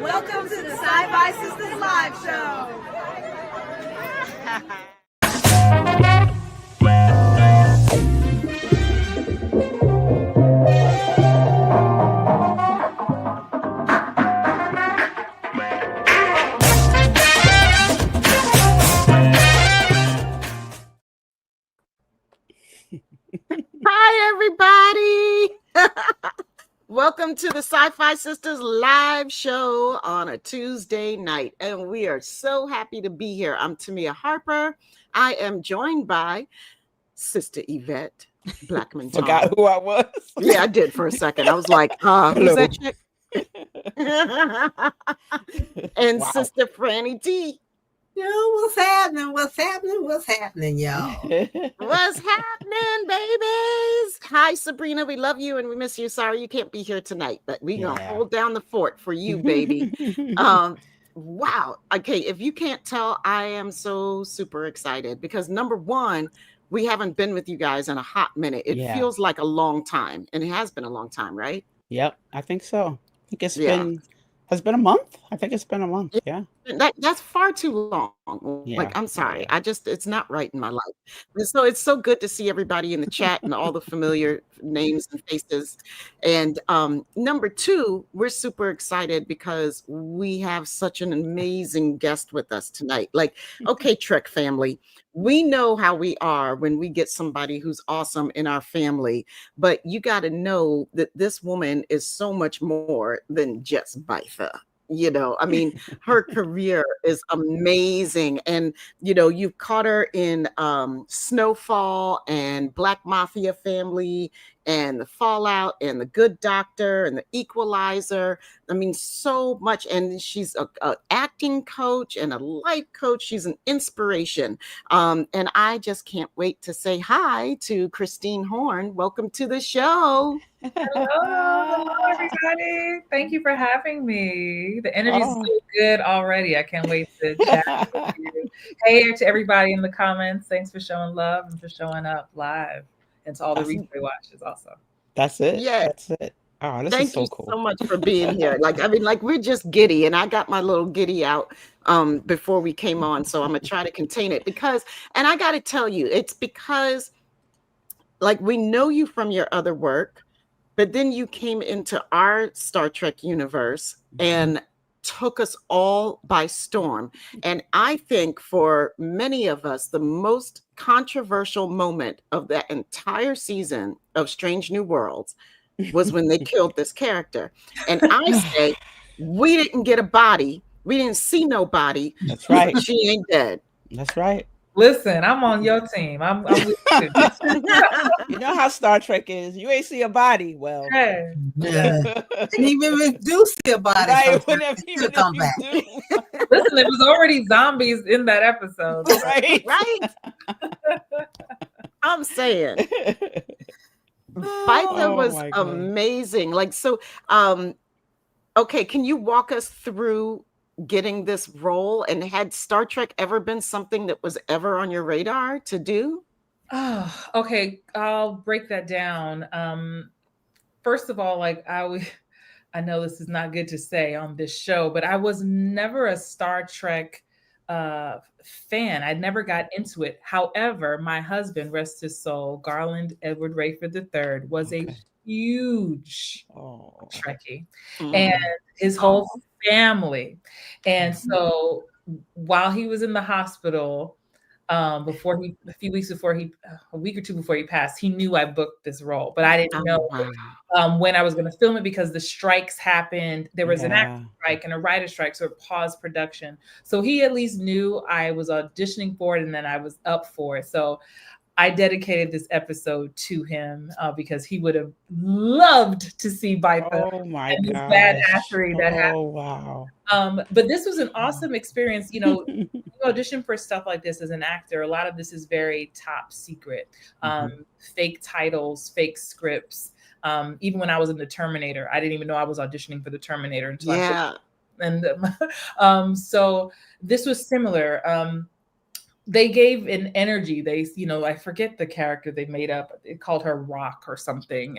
Welcome to the SyFy Sistas live show. Hi, everybody. Welcome to the SyFy Sistas live show on a Tuesday night. And we are so happy to be here. I'm Tamia Harper. I am joined by Sister Yvette Blackman. Forgot who I was. Yeah, I did for a second. I was like, who's that chick? And wow. Sister Franny T. Yo, what's happening? What's happening, y'all? What's happening, babies? Hi, Sabrina. We love you and we miss you. Sorry you can't be here tonight, but we're going to hold down the fort for you, baby. Wow. Okay, if you can't tell, I am so super excited because number one, we haven't been with you guys in a hot minute. It feels like a long time, and it has been a long time, right? Yep, I think so. I think it's been a month. I think it's been a month. Yeah. That's far too long. Like, I'm sorry. It's not right in my life. And so it's so good to see everybody in the chat and all the familiar names and faces. And number two, we're super excited because we have such an amazing guest with us tonight. Like, okay, Trek family, we know how we are when we get somebody who's awesome in our family, but you got to know that this woman is so much more than just Bytha. You know, I mean, her career is amazing. And, you know, you've caught her in Snowfall and Black Mafia Family and The Fallout and The Good Doctor and The Equalizer. I mean, so much. And she's a acting coach and a life coach. She's an inspiration. And I just can't wait to say hi to Christine Horn. Welcome to the show. Hello, everybody. Thank you for having me. The energy's so good already. I can't wait to chat with you. Hey to everybody in the comments. Thanks for showing love and for showing up live. And to all the replay watchers also. That's it. Yeah. That's it. Oh, this Thank is so you cool. so much for being here. Like, I mean, like we're just giddy, and I got my little giddy out before we came on. So I'm gonna try to contain it and I gotta tell you, it's because like we know you from your other work, but then you came into our Star Trek universe and took us all by storm. And I think for many of us, the most controversial moment of that entire season of Strange New Worlds was when they killed this character. And I say, we didn't get a body. We didn't see nobody. That's right. She ain't dead. That's right. Listen, I'm on your team. I'm with you. You know how Star Trek is. You ain't see a body. Well, and even if you do see a body, right? Whenever you come back. Listen, it was already zombies in that episode. Right? I'm saying. Bytha was amazing. Like, so, okay, can you walk us through getting this role, and had Star Trek ever been something that was ever on your radar to do? Oh, okay. I'll break that down. First of all, like I know this is not good to say on this show, but I was never a Star Trek fan. I never got into it. However, my husband, rest his soul, Garland Edward Rayford III, was a huge Trekkie, and his whole family. And so while he was in the hospital, a week or two before he passed, he knew I booked this role, but I didn't know when I was going to film it because the strikes happened. There was an actor strike and a writer strike, so it paused production. So he at least knew I was auditioning for it, and then I was up for it. So I dedicated this episode to him because he would have loved to see Bytha and this badassery that happened. Oh, wow. But this was an awesome experience. You know, you audition for stuff like this as an actor. A lot of this is very top secret. Fake titles, fake scripts. Even when I was in The Terminator, I didn't even know I was auditioning for The Terminator until I and so this was similar. they gave an energy. They, I forget the character they made up. They called her Rock or something.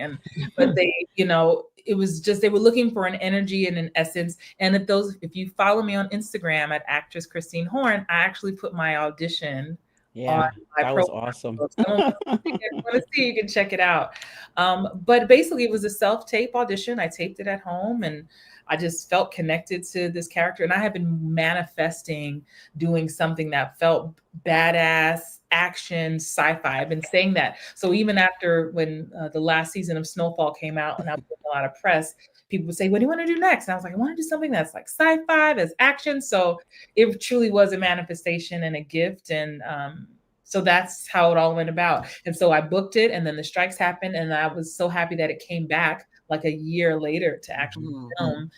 But they, it was just, they were looking for an energy and an essence. And if you follow me on Instagram at actress Christine Horn, I actually put my audition on my that was awesome. So if someone want to see, you can check it out. But basically it was a self-tape audition. I taped it at home and I just felt connected to this character. And I have been manifesting doing something that felt badass, action, sci-fi. I've been saying that. So even after when the last season of Snowfall came out and I was getting a lot of press, people would say, what do you want to do next? And I was like, I want to do something that's like sci-fi, that's action. So it truly was a manifestation and a gift. And so that's how it all went about. And so I booked it and then the strikes happened. And I was so happy that it came back like a year later to actually film.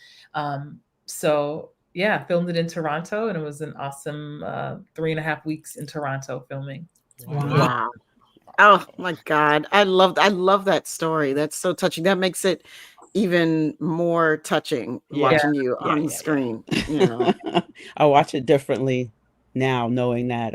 So yeah, filmed it in Toronto and it was an awesome 3.5 weeks in Toronto filming. Wow. Oh my God. I love that story. That's so touching. That makes it even more touching watching you on the screen. I watch it differently now, knowing that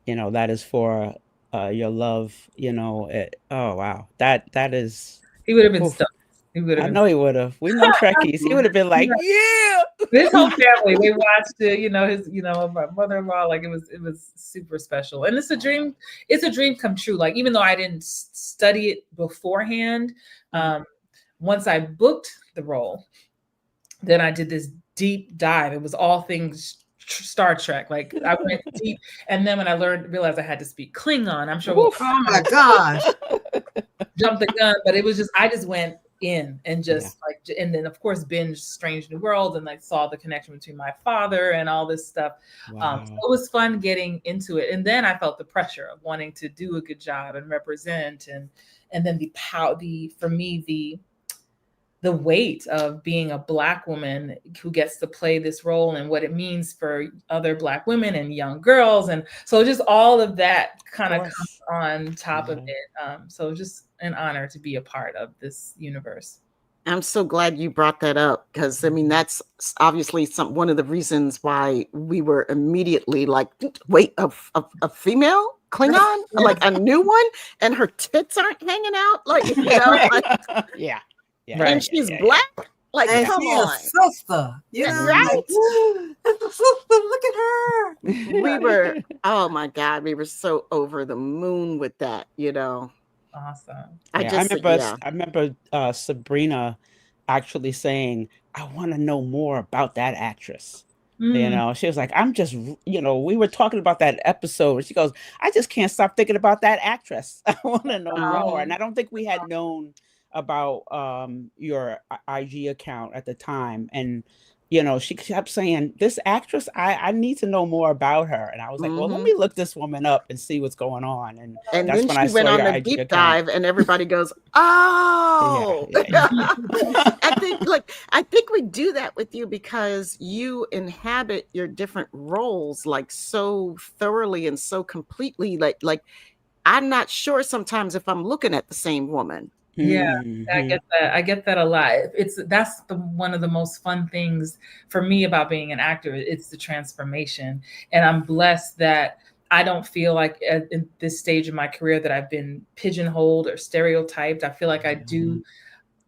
that is for your love, oh wow. That is, he would have been stuck. He would have. I know he would have. We know Trekkies. He would have been like, yeah. This whole family, they watched it. His, my mother-in-law. Like it was super special, and it's a dream. It's a dream come true. Like even though I didn't study it beforehand, once I booked the role, then I did this deep dive. It was all things Star Trek. Like I went deep, and then when I realized I had to speak Klingon. I'm sure. Oh my gosh! Jumped the gun, but it was just I just went in and just and then of course binge Strange New World and saw the connection between my father and all this stuff. So it was fun getting into it, and then I felt the pressure of wanting to do a good job and represent, and then the weight of being a Black woman who gets to play this role and what it means for other Black women and young girls. And so just all of that kind of comes on top of it. So just an honor to be a part of this universe. I'm so glad you brought that up because that's obviously one of the reasons why we were immediately like, wait, a female Klingon, like a new one, and her tits aren't hanging out, like yeah. And she's Black. Like, and come on. Sister. Right? It's a sister. Look at her. We were, oh my God, we were so over the moon with that, Awesome. I remember Sabrina actually saying, I want to know more about that actress. She was like, I'm just, we were talking about that episode. And she goes, I just can't stop thinking about that actress. I want to know more. And I don't think we had known about your IG account at the time. And she kept saying, this actress, I need to know more about her. And I was like, well, let me look this woman up and see what's going on. And that's then when I went saw on your the IG deep account. dive and everybody goes, oh, I think we do that with you because you inhabit your different roles like so thoroughly and so completely. Like I'm not sure sometimes if I'm looking at the same woman. Yeah, I get that. I get that a lot. That's one of the most fun things for me about being an actor. It's the transformation, and I'm blessed that I don't feel like at this stage of my career that I've been pigeonholed or stereotyped. I feel like I do.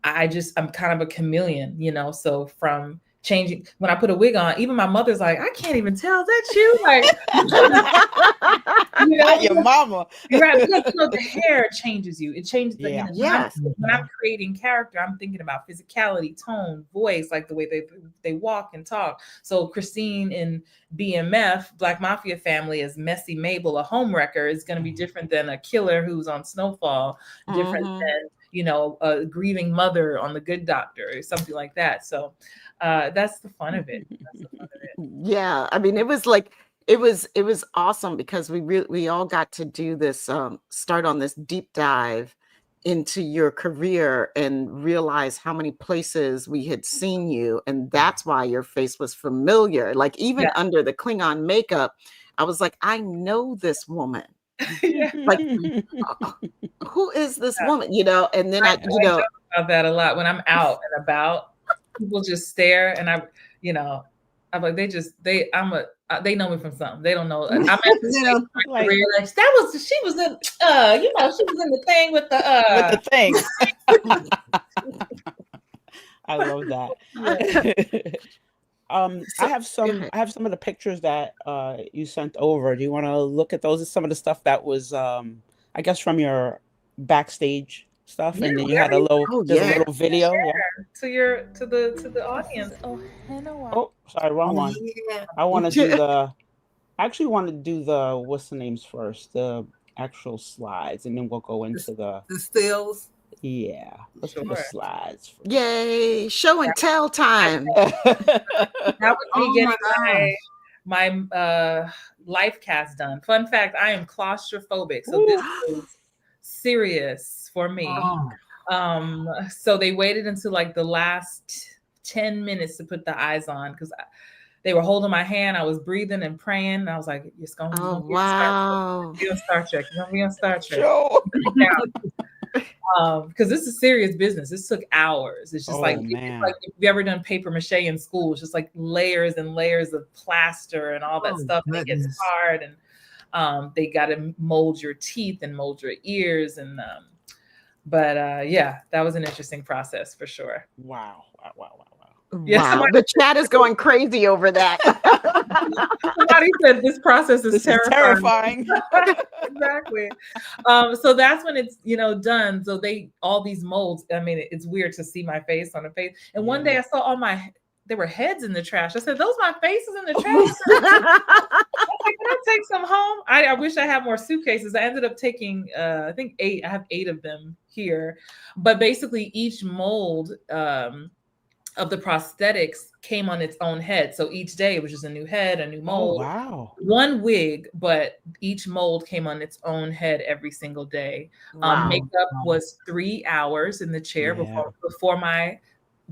I'm kind of a chameleon, So from changing when I put a wig on, even my mother's like, I can't even tell that's you. Like, your mama. Right, because the hair changes you. It changes. Yes. When I'm creating character, I'm thinking about physicality, tone, voice, like the way they walk and talk. So Christine in BMF, Black Mafia Family, as Messy Mabel, a homewrecker, is going to be different than a killer who's on Snowfall. Different than a grieving mother on The Good Doctor or something like that. So that's the fun of it. Yeah, it was like it was awesome because we all got to do this start on this deep dive into your career and realize how many places we had seen you, and that's why your face was familiar. Like even under the Klingon makeup, I was like, I know this woman. Like who is this woman? And then I joke about that a lot when I'm out and about. People just stare, and I'm like, They know me from something. They don't know. I'm at the like, career. Like, she was in she was in the thing with the thing. I love that. I have some of the pictures that you sent over. Do you want to look at those? Some of the stuff that was I guess from your backstage stuff, and then you had a little a little video to the audience. Oh, sorry, wrong one. I want to do I actually want to do the what's the names first, the actual slides, and then we'll go into the stills. Yeah, let's do the slides first. Yay, show and tell time. That was me getting my life cast done. Fun fact, I am claustrophobic, so this was serious for me. So they waited until like the last 10 minutes to put the eyes on, because they were holding my hand. I was breathing and praying. And I was like, it's going to be on Star Trek. You're going to be on Star Trek. Because this is serious business. This took hours. It's just like if you ever done paper mache in school, it's just like layers and layers of plaster and all that stuff. It gets hard, and they got to mold your teeth and mold your ears, and but yeah, that was an interesting process for sure. Wow. Yeah, the chat is going crazy over that. Somebody said this process is terrifying. Exactly. So that's when it's done. So all these molds. I mean, it's weird to see my face on a face. And one day I saw there were heads in the trash. I said, "Those my faces in the trash." I was like, "Can I take some home?" I wish I had more suitcases. I ended up taking I think 8. I have 8 of them here. But basically, each mold of the prosthetics came on its own head. So each day it was just a new head, a new mold. Oh, wow. One wig, but each mold came on its own head every single day. Makeup was 3 hours in the chair before my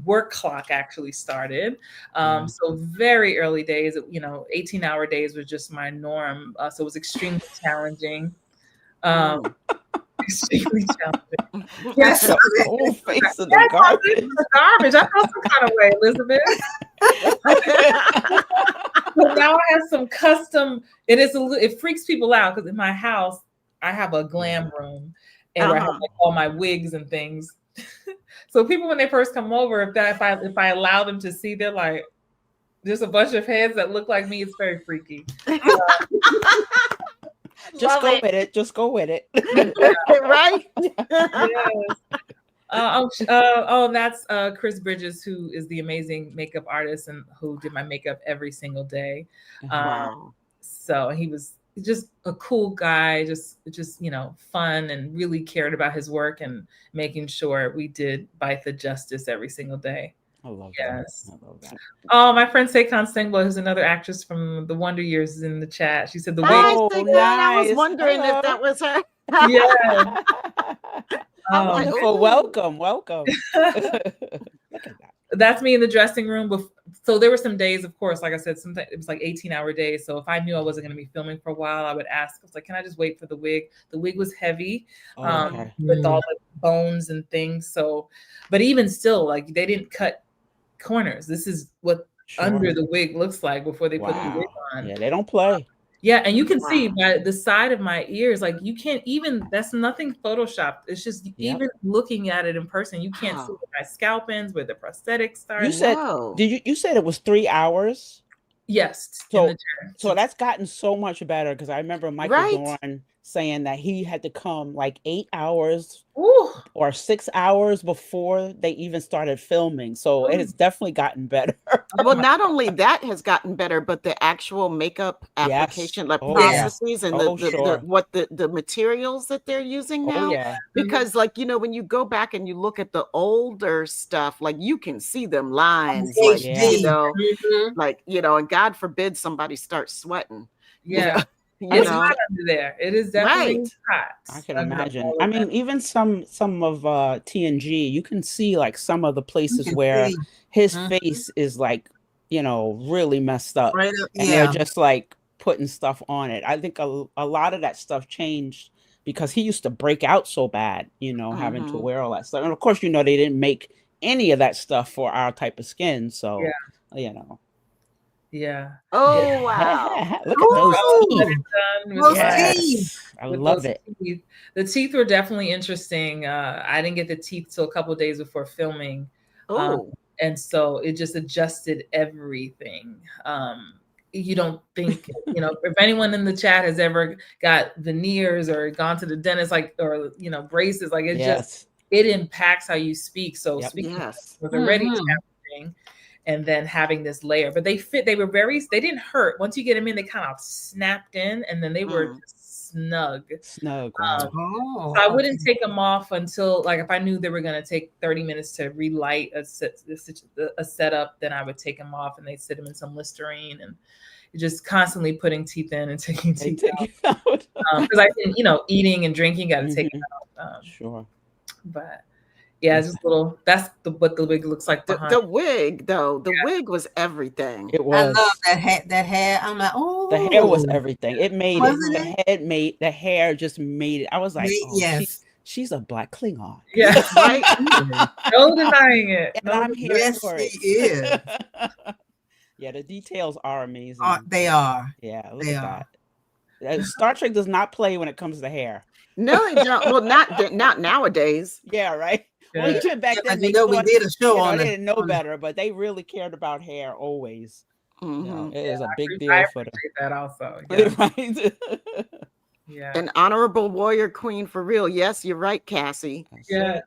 work clock actually started. So very early days, 18-hour days was just my norm. So it was extremely challenging. Extremely challenging. Yes, the whole face of the garbage. I felt some kind of way, Elizabeth. But now I have some custom. It freaks people out, because in my house I have a glam room, and where I have like all my wigs and things. So people, when they first come over, if I allow them to see, they're like, there's a bunch of heads that look like me. It's very freaky. Just go with it. Just go with it. Right? Yes. That's Chris Bridges, who is the amazing makeup artist and who did my makeup every single day. So he was just a cool guy, just fun, and really cared about his work and making sure we did Bytha justice every single day. I love that. I love that. Oh, my friend Seikon Sengwa, who's another actress from The Wonder Years, is in the chat. She said the wig. Nice. I was wondering if that was her. Yeah. Wonderful. Welcome. Look at that. That's me in the dressing room. So there were some days, of course, like I said, sometimes it was like 18-hour days. So if I knew I wasn't going to be filming for a while, I would ask. I was like, "Can I just wait for the wig?" The wig was heavy, with all the bones and things. So, but even still, like, they didn't cut corners. This is what under the wig looks like before they put the wig on. Yeah, they don't play. Yeah, and you can see by the side of my ears, like, you can't even, that's nothing photoshopped. It's just even looking at it in person, you can't see where my scalp ends, where the prosthetics start. You said, you said it was 3 hours? Yes. So that's gotten so much better, because I remember Michael Dorn saying that he had to come like 8 hours or 6 hours before they even started filming. So it has definitely gotten better. Well, not only that has gotten better, but the actual makeup application, like processes and the materials that they're using now. Because like, when you go back and you look at the older stuff, like, you can see them lines, like, and God forbid somebody starts sweating. It's hot under there. It is definitely hot. I can imagine. I mean, even some of TNG, you can see like some of the places where his face is like, really messed up, and they're just like putting stuff on it. I think a lot of that stuff changed because he used to break out so bad, having to wear all that stuff. And of course, they didn't make any of that stuff for our type of skin. So, Yeah. Oh wow! Look at those teeth. Done with Those my- teeth. I with love those it. teeth. The teeth were definitely interesting. I didn't get the teeth till a couple of days before filming. Oh, And so it just adjusted everything. You don't think, if anyone in the chat has ever got veneers or gone to the dentist, like, or, braces, like it just, it impacts how you speak. So speaking yes. was already challenging. And then having this layer, but they didn't hurt. Once you get them in, they kind of snapped in, and then they were just snug. Wow. So I wouldn't take them off until, like, if I knew they were going to take 30 minutes to relight a setup, then I would take them off, and they'd sit them in some Listerine, and just constantly putting teeth in and taking teeth out. Because I think, eating and drinking, got to take it out. Sure. But yeah, just little. That's what the wig looks like behind. The wig, though, the wig was everything. It was. I love that hair. That hair. I'm like, oh, the hair was everything. It made Wasn't it. The hair just made it. I was like, yes. She's a Black Klingon. Yeah, right. No denying it. And I'm here yes, for it. she is. Yeah, the details are amazing. They are. Yeah, look at that. Star Trek does not play when it comes to hair. No, they don't. Well, not nowadays. Yeah, right. Yeah. Well, even back then, we did a show on they it. didn't know better, but they really cared about hair always. Mm-hmm. It is a big deal for them. That also. Yeah. Right? Yeah. An honorable warrior queen for real. Yes, you're right, Cassie. Yeah.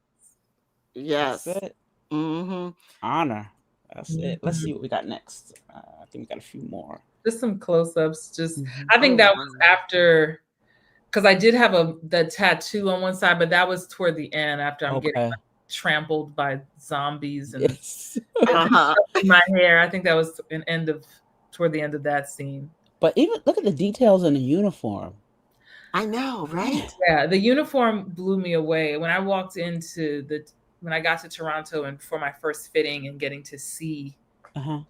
Yes. That's it. Mm-hmm. Honor. That's it. Let's see what we got next. I think we got a few more. Just some close-ups. I think that was after, because I did have the tattoo on one side, but that was toward the end after I'm getting trampled by zombies and my hair. I think that was toward the end of that scene. But even look at the details in the uniform. I know, right? Yeah, the uniform blew me away. When I walked when I got to Toronto and for my first fitting and getting to see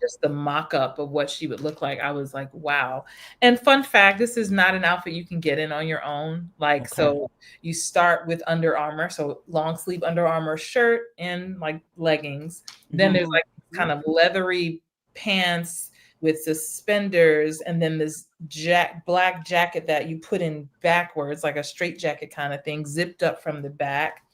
just the mock-up of what she would look like, I was like, wow. And fun fact, this is not an outfit you can get in on your own. So you start with Under Armour, so long sleeve Under Armour shirt and like leggings. Then there's like kind of leathery pants with suspenders, and then this black jacket that you put in backwards, like a straight jacket kind of thing, zipped up from the back.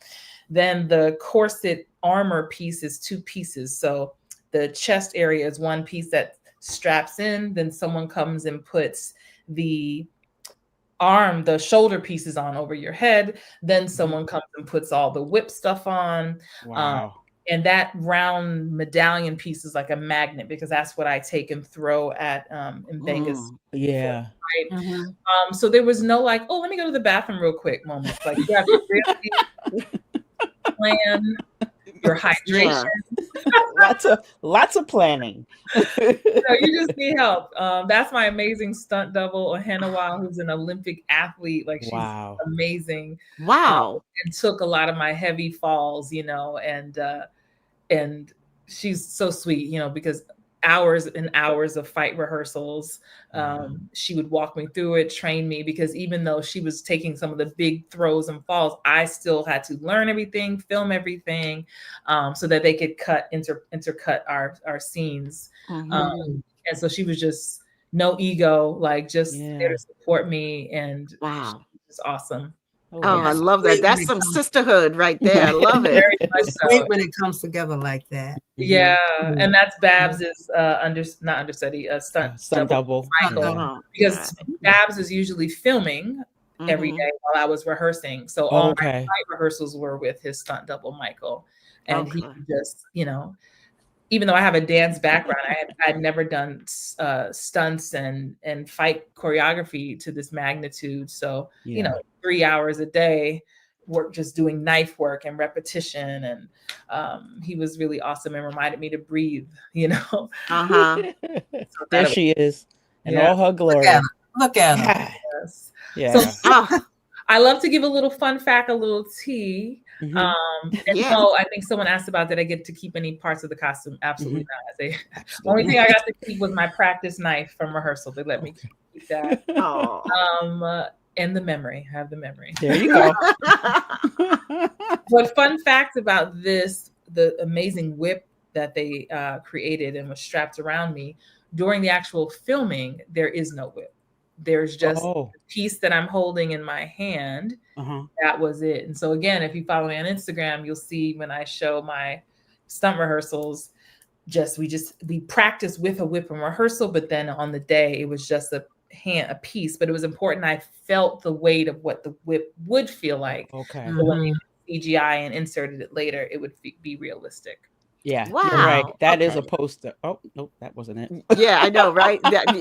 Then the corset armor piece is 2 pieces. So the chest area is 1 piece that straps in. Then someone comes and puts the shoulder pieces on over your head. Then someone comes and puts all the whip stuff on. Wow. And that round medallion piece is like a magnet, because that's what I take and throw at in Vegas. Yeah. Right? So there was no like, oh, let me go to the bathroom real quick moment. Like you have to really plan your hydration. lots of planning. You just need help. That's my amazing stunt double, Ohenawa, who's an Olympic athlete. Like she's amazing. Wow. And took a lot of my heavy falls, and she's so sweet, because hours and hours of fight rehearsals. She would walk me through it, train me, because even though she was taking some of the big throws and falls, I still had to learn everything, film everything, so that they could intercut our scenes. And so she was just no ego, like just there to support me, and wow, it's awesome. Oh, I love that. That's some sisterhood right there. I love it. Very much so. Great when it comes together like that. Yeah, and that's Babs's not understudy, stunt double Michael, because Babs is usually filming every day while I was rehearsing. So all my fight rehearsals were with his stunt double Michael, and he just, even though I have a dance background, I'd never done stunts and fight choreography to this magnitude. So 3 hours a day, just doing knife work and repetition, and he was really awesome and reminded me to breathe. So there she is, in all her glory. Look at her. Yes. Yeah. So, I love to give a little fun fact, a little tea. So I think someone asked about, did I get to keep any parts of the costume? Absolutely not. The only thing I got to keep was my practice knife from rehearsal. They let me keep that. And the memory. I have the memory. There you go. But fun fact about this, the amazing whip that they created and was strapped around me, during the actual filming, there is no whip. There's just the piece that I'm holding in my hand. That was it. And so again, if you follow me on Instagram, you'll see when I show my stunt rehearsals, we practice with a whip in rehearsal, but then on the day it was just a piece. But it was important I felt the weight of what the whip would feel like. Okay. So when we CGI and inserted it later, it would be realistic. Yeah, wow. You're right. That is a poster. Oh, nope, that wasn't it. Yeah, I know, right? That's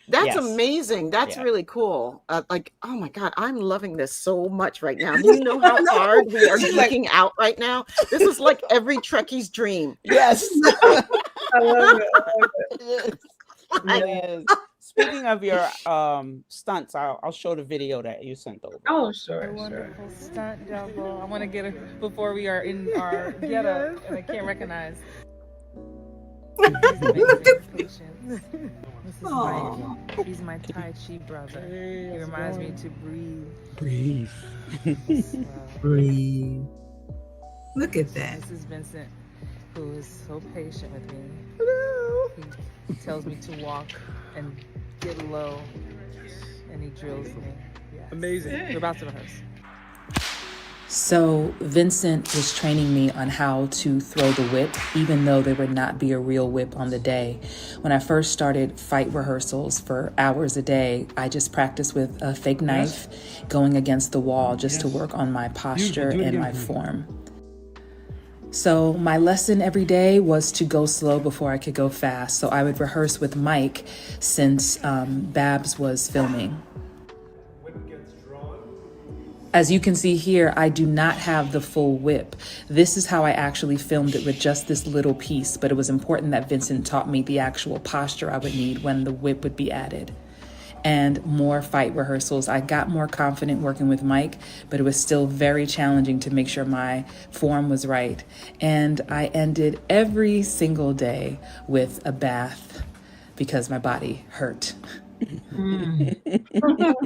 Yes. amazing. That's really cool. Like, oh my God, I'm loving this so much right now. Do you know how hard we are geeking out right now? This is like every Trekkie's dream. Yes. I love it. It is. Speaking of your stunts, I'll show the video that you sent over. Oh, sure. Wonderful stunt double. I want to get it before we are in our getup, and I can't recognize. This is Bytha. He's my Tai Chi brother. He reminds me to breathe. Breathe. Look at that. This is Vincent, who is so patient with me. He tells me to walk and get low, and he drills me. Yes. Amazing. We're about to rehearse. So Vincent was training me on how to throw the whip, even though there would not be a real whip on the day. When I first started fight rehearsals for hours a day, I just practiced with a fake knife going against the wall just to work on my posture and my form. So my lesson every day was to go slow before I could go fast. So I would rehearse with Mike since Babs was filming. As you can see here, I do not have the full whip. This is how I actually filmed it with just this little piece, but it was important that Vincent taught me the actual posture I would need when the whip would be added. And more fight rehearsals. I got more confident working with Mike, but it was still very challenging to make sure my form was right. And I ended every single day with a bath because my body hurt.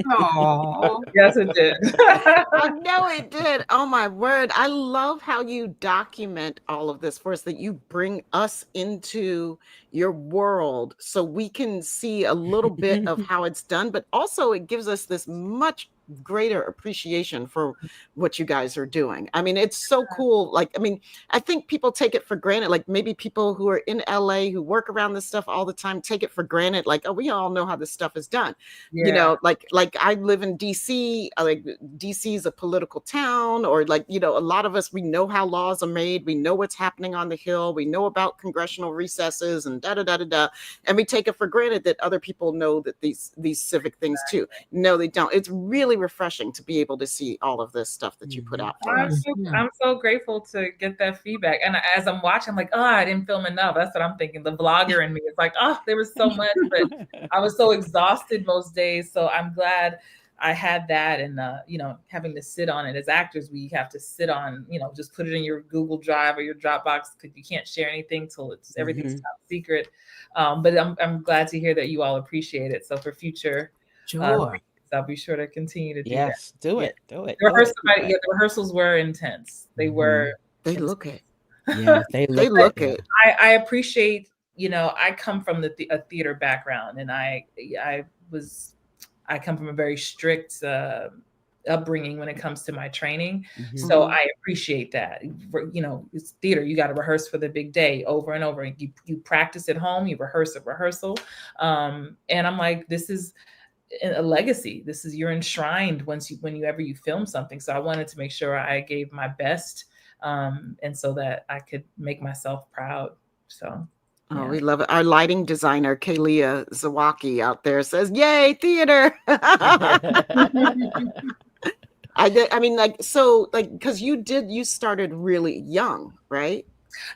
Oh, Yes, it did. I know it did. Oh my word. I love how you document all of this for us, that you bring us into your world so we can see a little bit of how it's done, but also it gives us this much greater appreciation for what you guys are doing. I mean, it's so cool. Like, I mean, I think people take it for granted. Like maybe people who are in LA who work around this stuff all the time take it for granted. Like, oh, we all know how this stuff is done. You know, like I live in DC, like DC is a political town, or like, you know, a lot of us, we know how laws are made. We know what's happening on the Hill. We know about congressional recesses and da-da-da-da-da. And we take it for granted that other people know that these civic things too. No, they don't. It's really refreshing to be able to see all of this stuff that you put out for us. I'm so grateful to get that feedback. And as I'm watching, I'm like, oh, I didn't film enough. That's what I'm thinking. The vlogger in me is like, oh, there was so much, but I was so exhausted most days. So I'm glad I had that. And, you know, having to sit on it as actors, we have to sit on, you know, just put it in your Google Drive or your Dropbox, because you can't share anything till everything's top secret. But I'm glad to hear that you all appreciate it. So for future, I'll be sure to continue to do that. Yes, do it. The rehearsals were intense. They were. They look it. Yeah, they look it. I appreciate, you know, I come from a theater background, and I come from a very strict upbringing when it comes to my training. So I appreciate that. You know, it's theater. You got to rehearse for the big day over and over. You practice at home. You rehearse at rehearsal. And I'm like, this is a legacy. This is, you're enshrined whenever you film something. So I wanted to make sure I gave my best, and so that I could make myself proud. So oh, we love it. Our lighting designer, Kalia Zawaki, out there says, yay, theater. I mean, like, so like, because you started really young, right?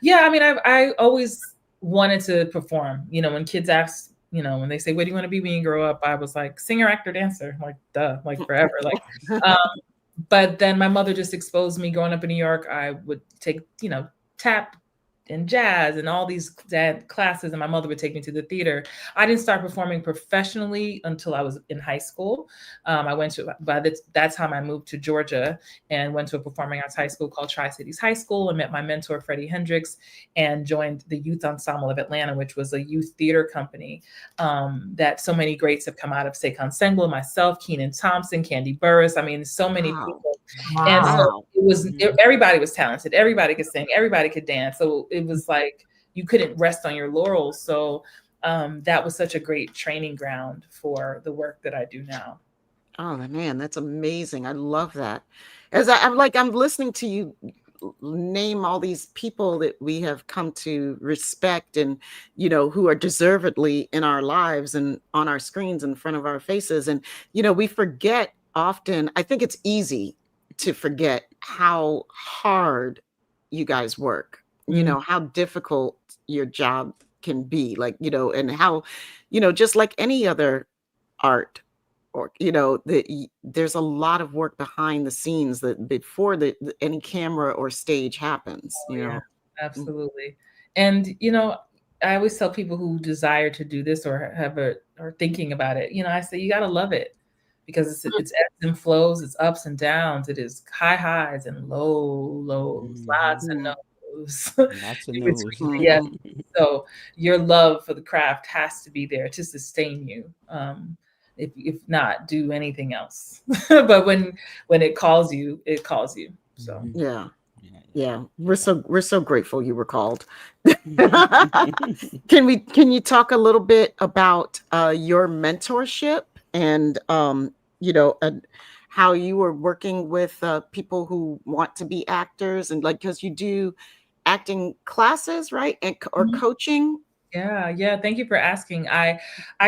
Yeah, I mean, I always wanted to perform. You know, when kids ask, you know, when they say, what do you want to be when you grow up? I was like, singer, actor, dancer, like, duh, like forever. Like, but then my mother just exposed me. Growing up in New York, I would take, you know, tap jazz and all these classes, and my mother would take me to the theater. I didn't start performing professionally until I was in high school. I went to, by that time I moved to Georgia and went to a performing arts high school called Tri-Cities High School, and met my mentor, Freddie Hendricks, and joined the Youth Ensemble of Atlanta, which was a youth theater company that so many greats have come out of. Sekon Sengler, myself, Kenan Thompson, Candy Burris. I mean, so many people. Wow. And so everybody was talented. Everybody could sing. Everybody could dance. So it was like you couldn't rest on your laurels. So that was such a great training ground for the work that I do now. Oh man, that's amazing. I love that. As I'm listening to you name all these people that we have come to respect, and who are deservedly in our lives and on our screens in front of our faces. And we forget often. I think it's easy to forget how hard you guys work, how difficult your job can be, and how, just like any other art, or, there's a lot of work behind the scenes that before any camera or stage happens, Yeah, absolutely. And, I always tell people who desire to do this or are thinking about it, I say, you got to love it. Because it's ebbs and flows, it's ups and downs, it is high highs and lows, lots and no's. Lots of no's. Yeah. So your love for the craft has to be there to sustain you. If not, do anything else. But when it calls you, it calls you. So yeah. We're so grateful you were called. Can you talk a little bit about your mentorship and and how you were working with people who want to be actors, and because you do acting classes, right? Or coaching? Yeah. Thank you for asking. I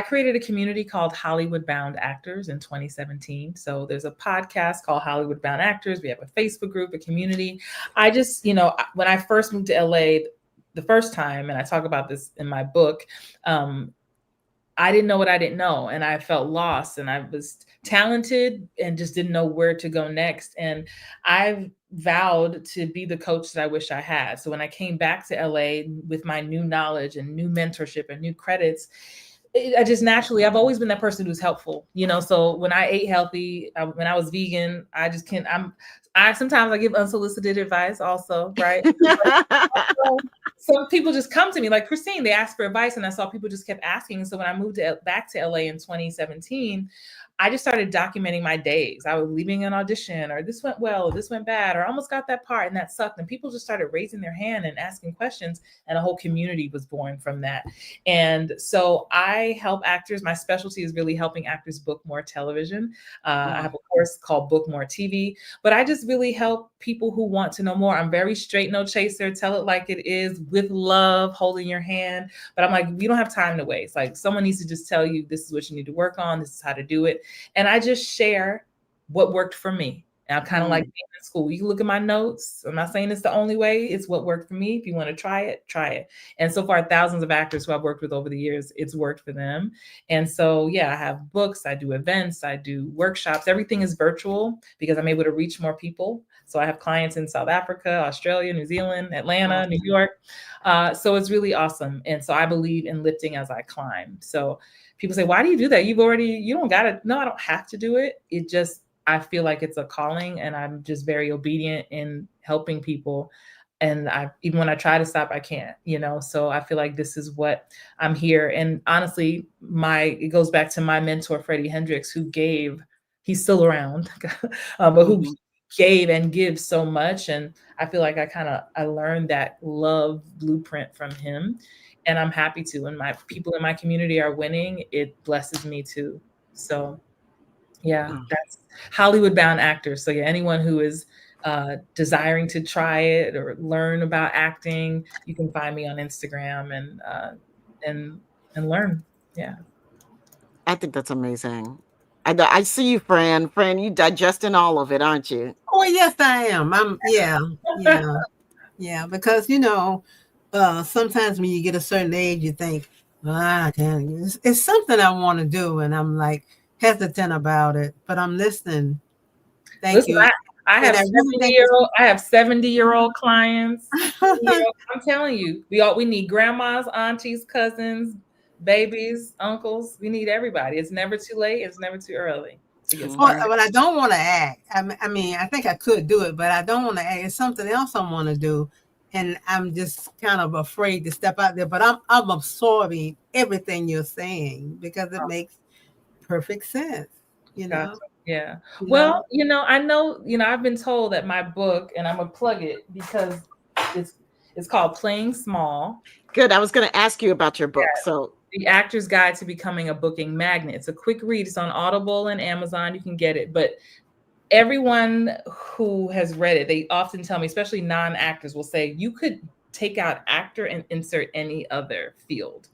created a community called Hollywood Bound Actors in 2017. So there's a podcast called Hollywood Bound Actors. We have a Facebook group, a community. I just, when I first moved to LA the first time, and I talk about this in my book, I didn't know what I didn't know, and I felt lost, and I was talented and just didn't know where to go next. And I vowed to be the coach that I wish I had. So when I came back to LA with my new knowledge and new mentorship and new credits, I just naturally, I've always been that person who's helpful, so when I ate healthy, when I was vegan, I just can't, sometimes I give unsolicited advice also, right? Some people just come to me, like Christine, they asked for advice, and I saw people just kept asking. So when I moved back to LA in 2017, I just started documenting my days. I was leaving an audition, or this went well, or this went bad, or I almost got that part and that sucked. And people just started raising their hand and asking questions, and a whole community was born from that. And so I help actors. My specialty is really helping actors book more television. I have a course called Book More TV, but I just really help people who want to know more. I'm very straight, no chaser, tell it like it is, with love, holding your hand. But I'm like, we don't have time to waste. Like, someone needs to just tell you, this is what you need to work on. This is how to do it. And I just share what worked for me. And I'm kind of like being in school. You can look at my notes. I'm not saying it's the only way. It's what worked for me. If you want to try it, try it. And so far, thousands of actors who I've worked with over the years, it's worked for them. And so, I have books, I do events, I do workshops. Everything is virtual because I'm able to reach more people. So I have clients in South Africa, Australia, New Zealand, Atlanta, New York. So it's really awesome. And so I believe in lifting as I climb. So people say, why do you do that? You don't got to. No, I don't have to do it. It just, I feel like it's a calling, and I'm just very obedient in helping people. And even when I try to stop, I can't, so I feel like this is what I'm here. And honestly, it goes back to my mentor, Freddie Hendricks, he's still around, but who gave and gives so much. And I feel like I learned that love blueprint from him. And I'm happy to. And my people in my community are winning. It blesses me too. So that's Hollywood Bound Actors. So anyone who is desiring to try it or learn about acting, you can find me on Instagram and learn. Yeah. I think that's amazing. I see you, Fran. Fran, you digesting all of it, aren't you? Oh, yes, I am. Yeah, because, sometimes when you get a certain age, you think, I can't. It's something I want to do, and I'm like hesitant about it, but I'm listening. Thank you. I have 70-year-old clients. I'm telling you, we need grandmas, aunties, cousins, babies, uncles. We need everybody. It's never too late. It's never too early to get started. But I don't want to act. I mean, I think I could do it, but I don't want to act. It's something else I want to do, and I'm just kind of afraid to step out there. But I'm absorbing everything you're saying because it makes perfect sense. You know. Gotcha. Yeah. Well, I know, I've been told that my book, and I'm gonna plug it because it's called Playing Small. Good. I was going to ask you about your book. Yeah. So The Actor's Guide to Becoming a Booking Magnet. It's a quick read. It's on Audible and Amazon. You can get it. But everyone who has read it, they often tell me, especially non-actors, will say you could take out actor and insert any other field.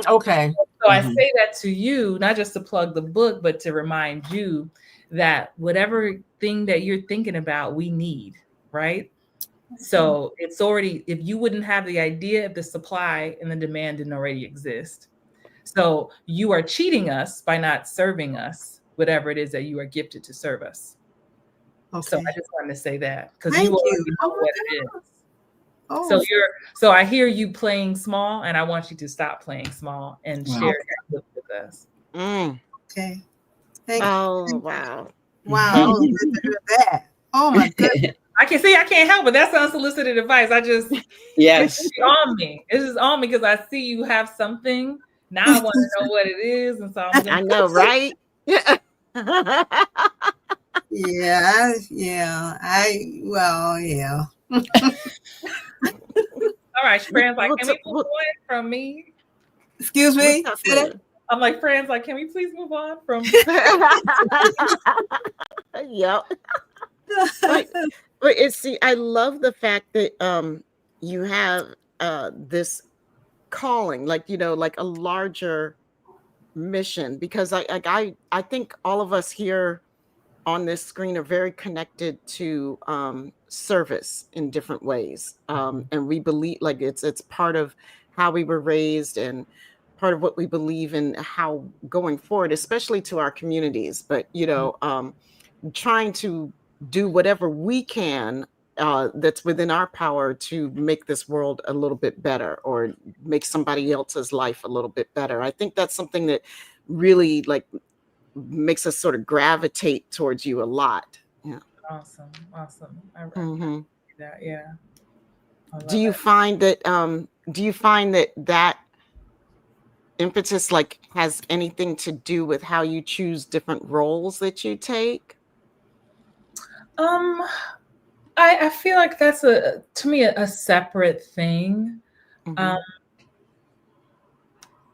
Okay. So I say that to you, not just to plug the book, but to remind you that whatever thing that you're thinking about, we need, right? So it's already, if you wouldn't have the idea if the supply and the demand didn't already exist. So you are cheating us by not serving us, whatever it is that you are gifted to serve us. Okay. So I just wanted to say that because you already know what it is. Oh. So I hear you playing small, and I want you to stop playing small and share that book with us. Okay. Wow. Wow. That. Oh my goodness. I can't help it. That's unsolicited advice. It's on me. It's just on me because I see you have something. Now I want to know what it is. And so I know, right? Yeah. All right, friends, like, can we move on from me? Excuse me? I'm like, friends, like, can we please move on from Yep. But see, I love the fact that you have this calling, like a larger mission, because I think all of us here on this screen are very connected to service in different ways, and we believe like it's part of how we were raised and part of what we believe in how going forward, especially to our communities. But trying to do whatever we can that's within our power to make this world a little bit better or make somebody else's life a little bit better. I think that's something that really makes us sort of gravitate towards you a lot. Yeah. Awesome. I really that. Yeah. Do you find that that impetus has anything to do with how you choose different roles that you take? I feel like that's to me a separate thing.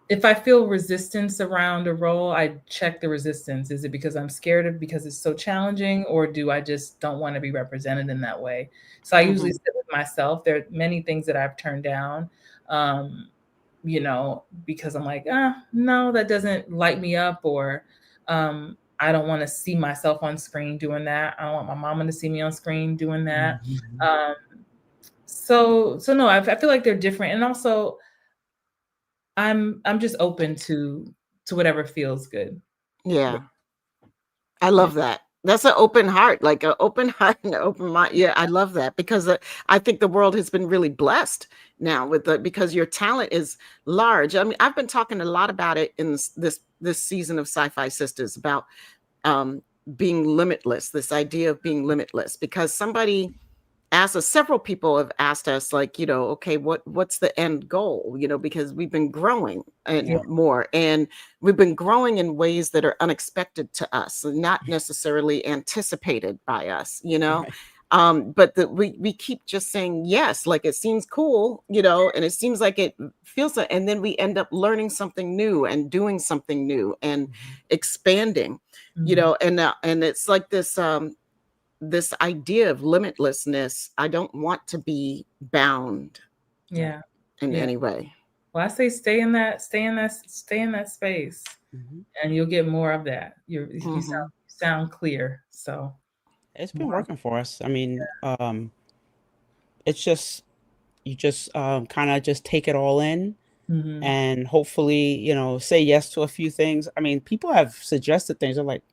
If I feel resistance around a role, I check the resistance. Is it because I'm scared of because it's so challenging, or do I just don't want to be represented in that way? So I usually sit with myself. There are many things that I've turned down, because I'm like, no, that doesn't light me up, or I don't want to see myself on screen doing that. I don't want my mama to see me on screen doing that. So no, I feel like they're different, and also I'm just open to whatever feels good. Yeah, I love that. That's an open heart, like an open heart and an open mind. Yeah, I love that because I think the world has been really blessed now because your talent is large. I mean, I've been talking a lot about it in this season of SyFy Sistas about being limitless, this idea of being limitless, because somebody asked us, several people have asked us, okay, what's the end goal? Because we've been growing more, and we've been growing in ways that are unexpected to us, and not necessarily anticipated by us, right. But we keep just saying yes, like it seems cool, and it seems like it feels like, and then we end up learning something new and doing something new and expanding, and it's like this idea of limitlessness. I don't want to be bound in any way. Well, I say stay in that space, and you'll get more of that. You sound clear. So it's been working for us. I mean, it's just you just kind of just take it all in, and hopefully, say yes to a few things. I mean, people have suggested things. They're like,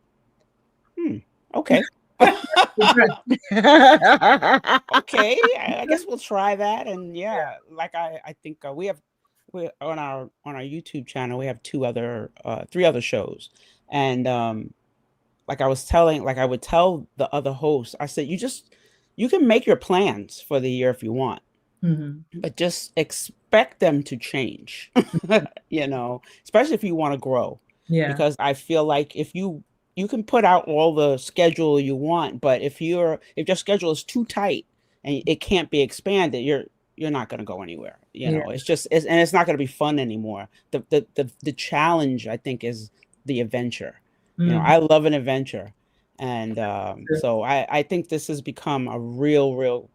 okay. Okay, I guess we'll try that. And yeah, like I think we on our YouTube channel we have three other shows, and like I would tell the other hosts, I said, you can make your plans for the year if you want, but just expect them to change, especially if you want to grow. Yeah. Because I feel like if you can put out all the schedule you want, but if your schedule is too tight and it can't be expanded, you're not going to go anywhere. It's not going to be fun anymore. The challenge, I think, is the adventure. I love an adventure. And so I think this has become a real,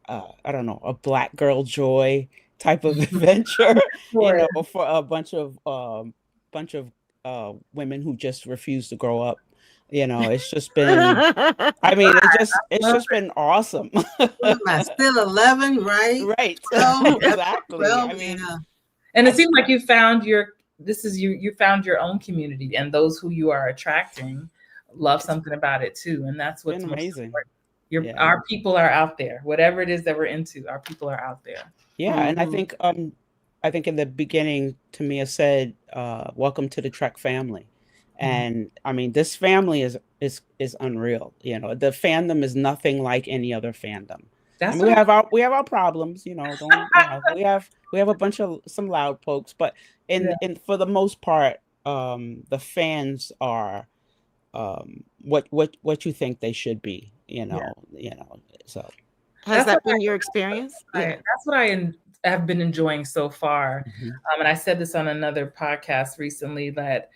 I don't know, a Black girl joy type of adventure, for a bunch of women who just refuse to grow up. It's just been, I mean, it's just been awesome. Am I still 11, right? Right. Exactly. Well, I mean, and it seems like you found you found your own community, and those who you are attracting love something about it too. And that's what's amazing. Our people are out there. Whatever it is that we're into, our people are out there. Yeah. And I think in the beginning, Tamia said, welcome to the Trek family. And I mean, this family is unreal. The fandom is nothing like any other fandom. We have our problems, we have a bunch of some loud folks, but in for the most part, the fans are what you think they should be, so. Has that been your experience? That's what I have been enjoying so far. And I said this on another podcast recently, that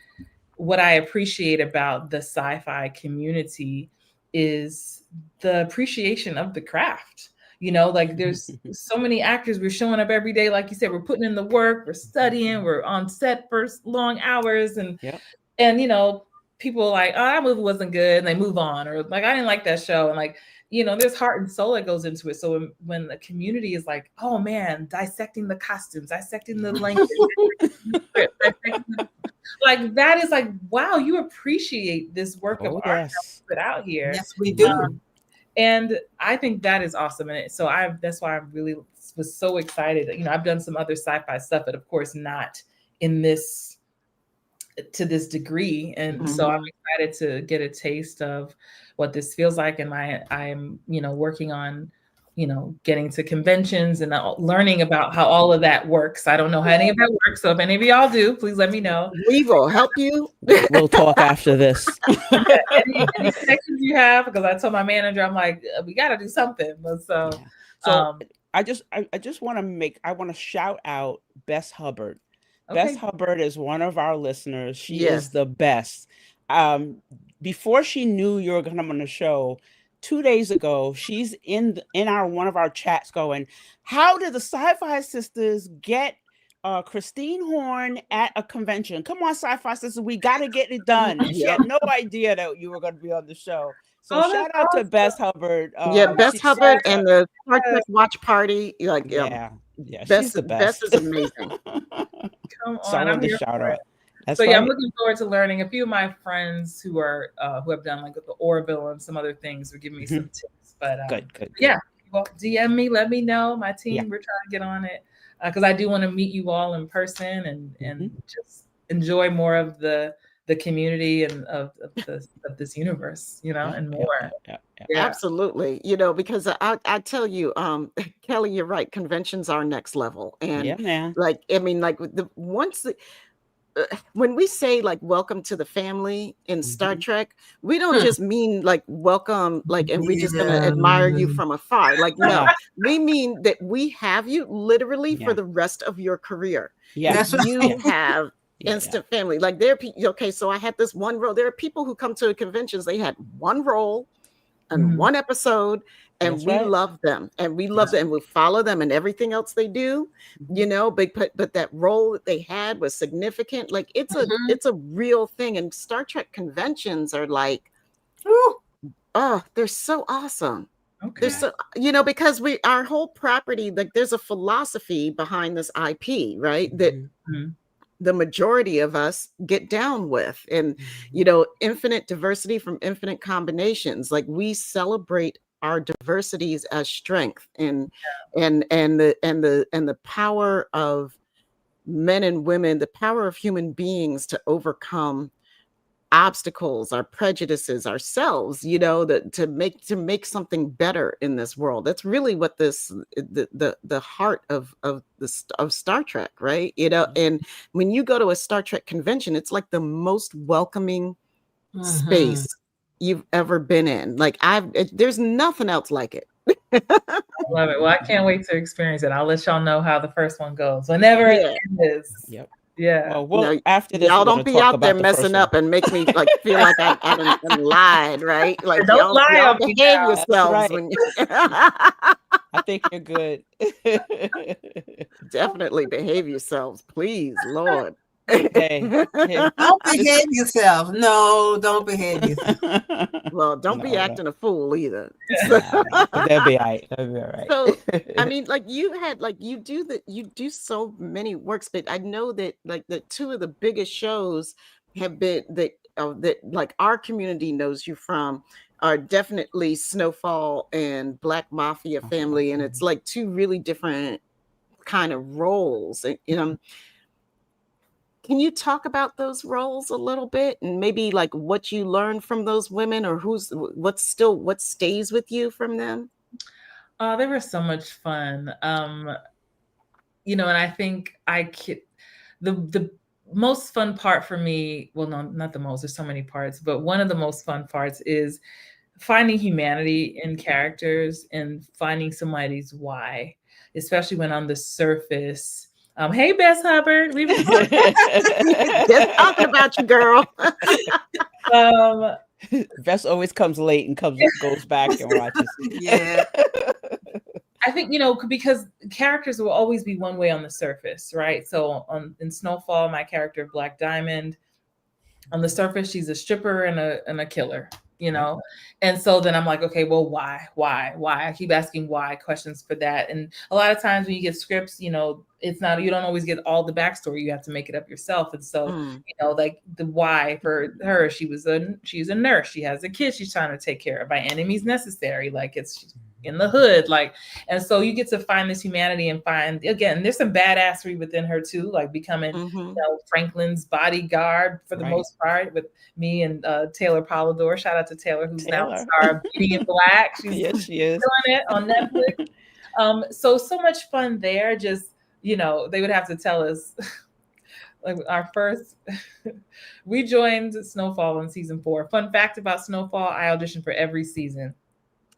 what I appreciate about the sci-fi community is the appreciation of the craft. Like there's so many actors, we're showing up every day. Like you said, we're putting in the work, we're studying, we're on set for long hours. And people are like, oh, that movie wasn't good, and they move on. Or like, I didn't like that show. And like, there's heart and soul that goes into it. So when the community is like, oh man, dissecting the costumes, dissecting the language, like that is like, wow, you appreciate this work of art that we put out here. Yes, we do. And I think that is awesome. And so that's why I really was so excited. I've done some other sci-fi stuff, but of course not to this degree. And so I'm excited to get a taste of what this feels like. And I'm working on, getting to conventions and learning about how all of that works. I don't know how any of that works. So if any of y'all do, please let me know. We will help you. We'll talk after this. any connections you have, because I told my manager, I'm like, we got to do something. So I just want to shout out Bess Hubbard. Okay. Bess Hubbard is one of our listeners. She is the best. Before she knew you were going to come on the show, 2 days ago, she's in one of our chats going, how did the SyFy Sistas get Christine Horn at a convention? Come on, SyFy Sistas, we got to get it done. And she had no idea that you were going to be on the show. So shout out to Bess Hubbard. Bess Hubbard and the Star Trek Watch Party. She's the best. Bess is amazing. Come on, I'm here shout for out. it. So I'm looking forward to learning. A few of my friends who have done like the Orville and some other things are giving me some tips. But good. Yeah, well, DM me, let me know. My team, we're trying to get on it because I do want to meet you all in person and just enjoy more of the community and of this universe, and more. Yeah. Absolutely. Because I tell you, Kelly, you're right. Conventions are next level. And when we say like welcome to the family in Star Trek, we don't just mean like welcome, like, and we just gonna admire you from afar. Like, no, we mean that we have you literally for the rest of your career. You have instant family. Like so I had this one role. There are people who come to conventions, they had one role and one episode, and we love them, and we love them, and we follow them and everything else they do, but that role that they had was significant. Like it's a real thing. And Star Trek conventions are like, they're so awesome. Okay. There's so, because our whole property, like there's a philosophy behind this IP, right? That the majority of us get down with. And, infinite diversity from infinite combinations. Like, we celebrate our diversities as strength, and the power of men and women, the power of human beings to overcome obstacles, our prejudices, ourselves, to make something better in this world. That's really what the heart of Star Trek, right? And when you go to a Star Trek convention, it's like the most welcoming space you've ever been in. Like, there's nothing else like it. Love it. Well, I can't wait to experience it. I'll let y'all know how the first one goes whenever it is. Yep. Yeah. Well, after this, y'all don't be out there messing up and make me like feel like I'm lied, right? Like, don't lie y'all on me behave now. yourselves Right. when you I think you're good. definitely behave yourselves, please, Lord. Hey. Don't behave yourself. No, don't behave yourself. Well, don't be acting a fool either. That'll be all right. That'll be all right. So, I mean, like, you do so many works, but I know that like the two of the biggest shows have been that like our community knows you from are definitely Snowfall and Black Mafia Family, and it's like two really different kind of roles. And, can you talk about those roles a little bit, and maybe like what you learned from those women, or what stays with you from them? They were so much fun. And I think the most fun part for me, well, no, not the most, there's so many parts, but one of the most fun parts is finding humanity in characters and finding somebody's why, especially when on the surface. Hey, Bess Hubbard. We've been just talking about you, girl. Bess always comes late and goes back and watches. Yeah. I think, because characters will always be one way on the surface, right? So in Snowfall, my character, Black Diamond, on the surface, she's a stripper and a killer, And so then I'm like, okay, well, why? I keep asking why questions for that. And a lot of times when you get scripts, it's not, you don't always get all the backstory. You have to make it up yourself. And so, like the why for her, she's a nurse. She has a kid she's trying to take care of by any means necessary. Like, it's in the hood, like, and so you get to find this humanity and find, again, there's some badassery within her too, like becoming Franklin's bodyguard for the most part, with me and Taylor Polidor. Shout out to Taylor, who's now a star of Beauty in Black. Yes, she is doing it on Netflix. So much fun there. Just, they would have to tell us like our first we joined Snowfall in season 4. Fun fact about Snowfall, I auditioned for every season.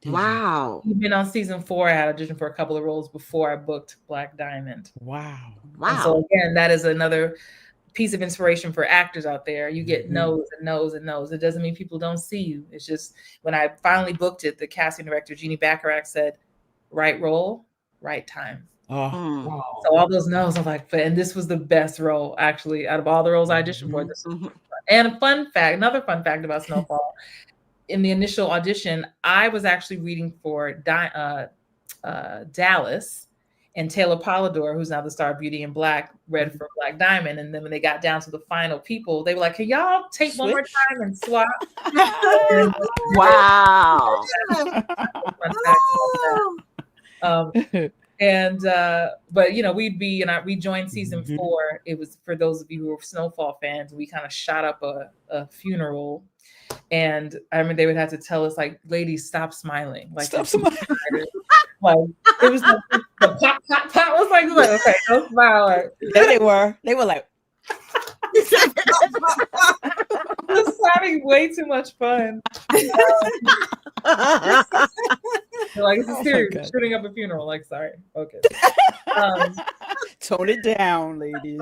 Wow. You've been on season 4. I had auditioned for a couple of roles before I booked Black Diamond. Wow. And so again, that is another piece of inspiration for actors out there. You get no's and no's and no's. It doesn't mean people don't see you. It's just when I finally booked it, the casting director, Jeannie Bacharach, said, right role, right time. Oh. So all those no's, I'm like, and this was the best role, actually, out of all the roles I auditioned for. This was and another fun fact about Snowfall. In the initial audition, I was actually reading for Dallas, and Taylor Polidor, who's now the star of Beauty in Black, read for Black Diamond. And then when they got down to the final people, they were like, can y'all take one more time and swap? Wow. But we joined season 4. It was, for those of you who are Snowfall fans, we kind of shot up a funeral. And I remember they would have to tell us, like, ladies, stop smiling. Like, stop smiling. Like, it was like, the pop was like, okay, don't smile. Yeah, they were like, it was having way too much fun. Like, it's serious. Shooting up a funeral. Like, sorry. Okay. Tone it down, ladies.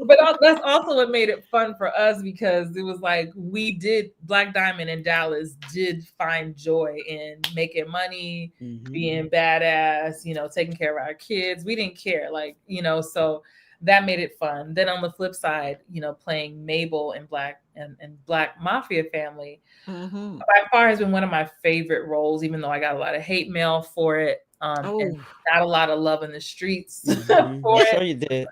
But that's also what made it fun for us, because it was like Black Diamond and Dallas did find joy in making money, being badass, taking care of our kids. We didn't care, like, so that made it fun. Then on the flip side, playing Mabel in Black Mafia Family, by far has been one of my favorite roles, even though I got a lot of hate mail for it, and not a lot of love in the streets for it. Sure you did.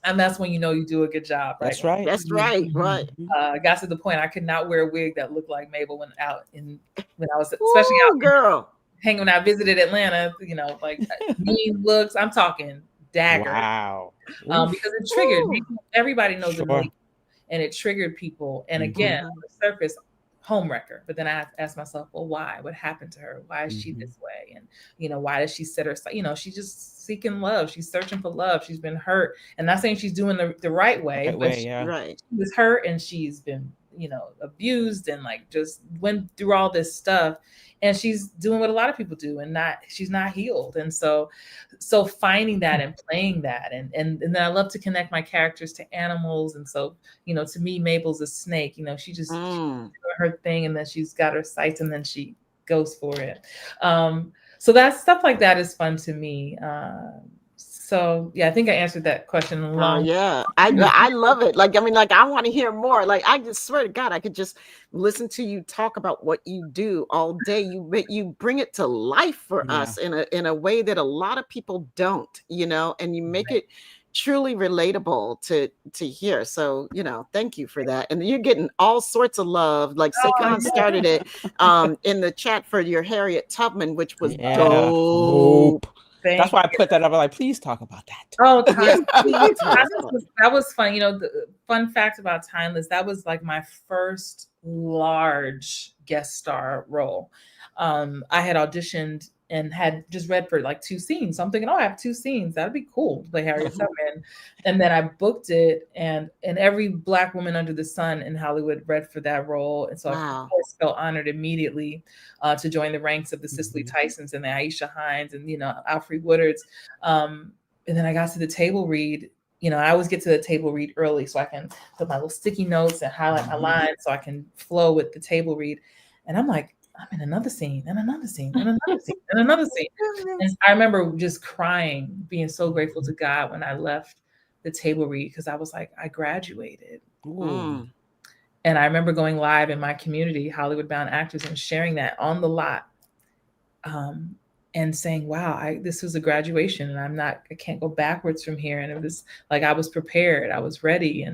And that's when you do a good job, right? That's right. That's right. Right. Got to the point I could not wear a wig that looked like Mabel when I was especially out girl. When I visited Atlanta, like mean looks. I'm talking dagger. Wow. Because it triggered. Everybody knows the name, and it triggered people. And again, on the surface, homewrecker. But then I asked myself, well, why? What happened to her? Why is she this way? And why does she set her? She's just seeking love. She's searching for love. She's been hurt, and not saying she's doing the right way, but she was hurt, and she's been abused, and like just went through all this stuff. And she's doing what a lot of people do, and she's not healed. And so finding that and playing that, and then I love to connect my characters to animals. And so, to me, Mabel's a snake. She just she's doing her thing, and then she's got her sights, and then she goes for it. So that stuff like that is fun to me. So yeah, I think I answered that question. I love it. I want to hear more. Like, I just swear to God, I could just listen to you talk about what you do all day. You bring it to life for us in a way that a lot of people don't, and you make it truly relatable to hear. So, thank you for that. And you're getting all sorts of love. Like Sakan started it in the chat for your Harriet Tubman, which was dope. That's why I put that up. Like, please talk about that. Oh, that was fun. The fun fact about Timeless, that was like my first large guest star role. I had auditioned and had just read for like 2 scenes. So I'm thinking, I have 2 scenes. That'd be cool to play Harriet Tubman. And then I booked it, and every Black woman under the sun in Hollywood read for that role. And so I of course felt honored immediately to join the ranks of the Cicely Tysons and the Aisha Hines and, Alfre Woodards. And then I got to the table read. I always get to the table read early so I can put my little sticky notes and highlight my lines so I can flow with the table read. And I'm like, I'm in another scene and another scene and another scene and another scene. And I remember just crying, being so grateful to God when I left the table read, because I was like, I graduated. And I remember going live in my community, Hollywood Bound Actors, and sharing that on the lot, and saying, wow, this was a graduation, and I can't go backwards from here. And it was like, I was prepared, I was ready.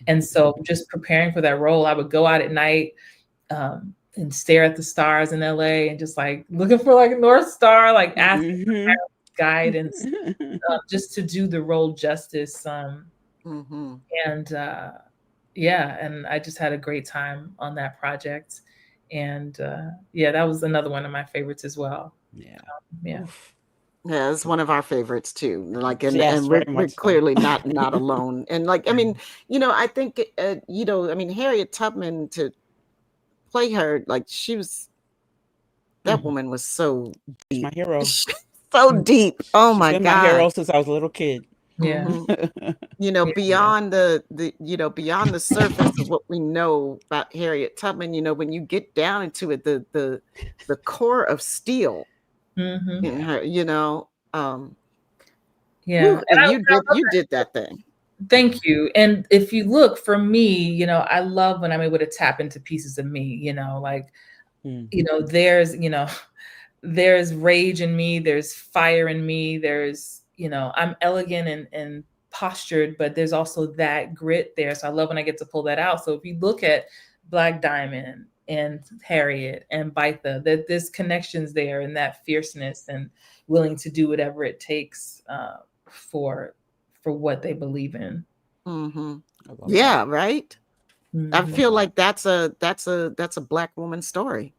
And so just preparing for that role, I would go out at night, and stare at the stars in LA and just like looking for like a North Star, like asking for guidance, just to do the role justice. And I just had a great time on that project. And that was another one of my favorites as well. Yeah, it's one of our favorites too. Like, and we're clearly not alone. And like, I mean, I think Harriet Tubman, to play her, like, she was, that woman was so deep. My hero. So deep. Oh my God. My hero since I was a little kid. Yeah. Beyond the beyond the surface of what we know about Harriet Tubman, when you get down into it, the core of steel in her, and you did that thing. Thank you. And if you look, for me, I love when I'm able to tap into pieces of me, there's rage in me, there's fire in me, there's, I'm elegant and postured, but there's also that grit there. So I love when I get to pull that out. So if you look at Black Diamond and Harriet and Bytha, that there's connections there, and that fierceness and willing to do whatever it takes for what they believe in. Yeah, right. I feel like that's a Black woman story.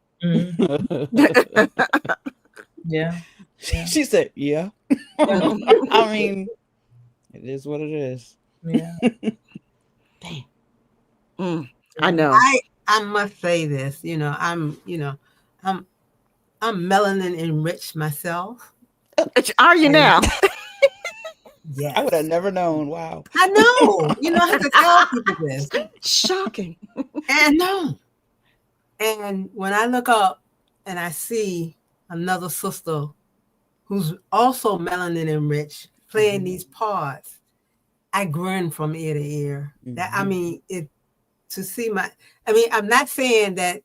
Yeah. She said, yeah. I mean, it is what it is. Yeah. Damn. I know. I must say this, I'm melanin enriched myself. Are you now? Yes. I would have never known. Wow. I know. I have to tell people this. Shocking. And no. And when I look up and I see another sister who's also melanin enriched playing these parts, I grin from ear to ear. That I mean, it to see I'm not saying that